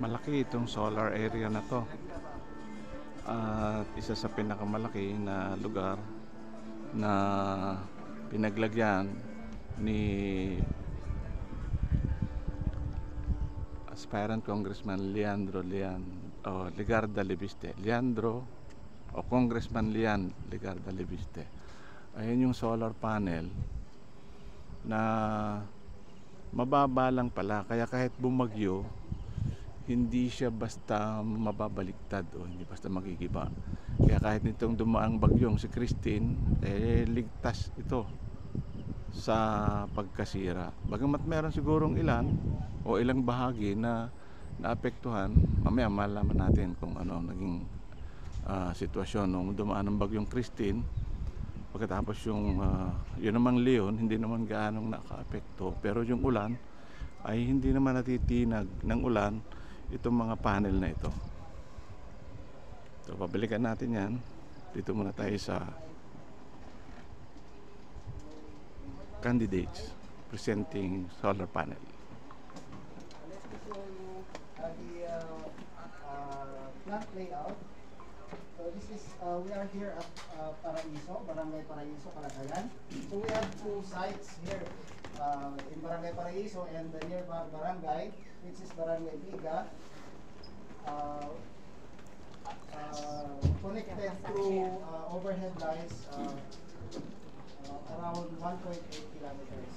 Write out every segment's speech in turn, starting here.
Malaki itong solar area na to, at isa sa pinakamalaki na lugar na pinaglagyan ni aspirant Congressman Leandro Legarda Lebiste. Leandro o Congressman Legarda Lebiste. Ayan yung solar panel na mababa lang pala, kaya kahit bumagyo hindi siya basta mababaliktad o hindi basta magigiba. Kaya kahit nitong dumaang bagyong si Christine, ligtas ito sa pagkasira. Bagamat meron sigurong ilan o ilang bahagi na naapektuhan, mamaya malaman natin kung ano ang naging sitwasyon nung dumaan ng bagyong Christine. Pagkatapos yung yun namang Leon, hindi naman gaanong nakaapekto, pero yung ulan ay hindi naman natitinag ng ulan itong mga panel na ito. So pabalikan natin yan. Dito muna tayo sa candidates presenting solar panel. Let me show you the plant layout. So this is we are here at Paraiso, Barangay Paraiso, Calagayan. So we have two sites here in Barangay Paraiso and the nearby barangay, which is Barangay Biga, connected through overhead lines around 1.8 kilometers.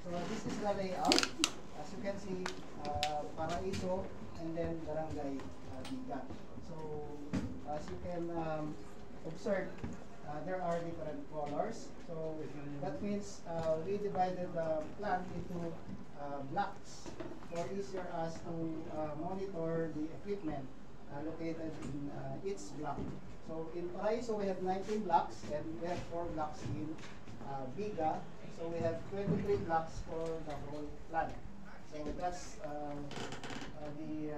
So this is the layout. As you can see, Paraiso and then Barangay Biga. So as you can observe, there are different colors. So that means we divided the plant into blocks for easier us to monitor the equipment located in each block. So in Paraiso we have 19 blocks and we have 4 blocks in Biga. So we have 23 blocks for the whole plant. So that's the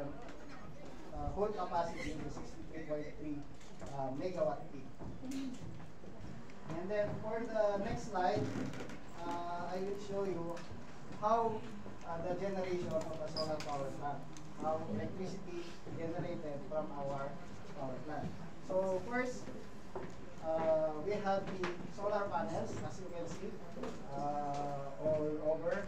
whole capacity is 63.3 megawatt peak. And then for the next slide, I will show you how the generation of a solar power plant, how electricity generated from our power plant. So first, we have the solar panels, as you can see, all over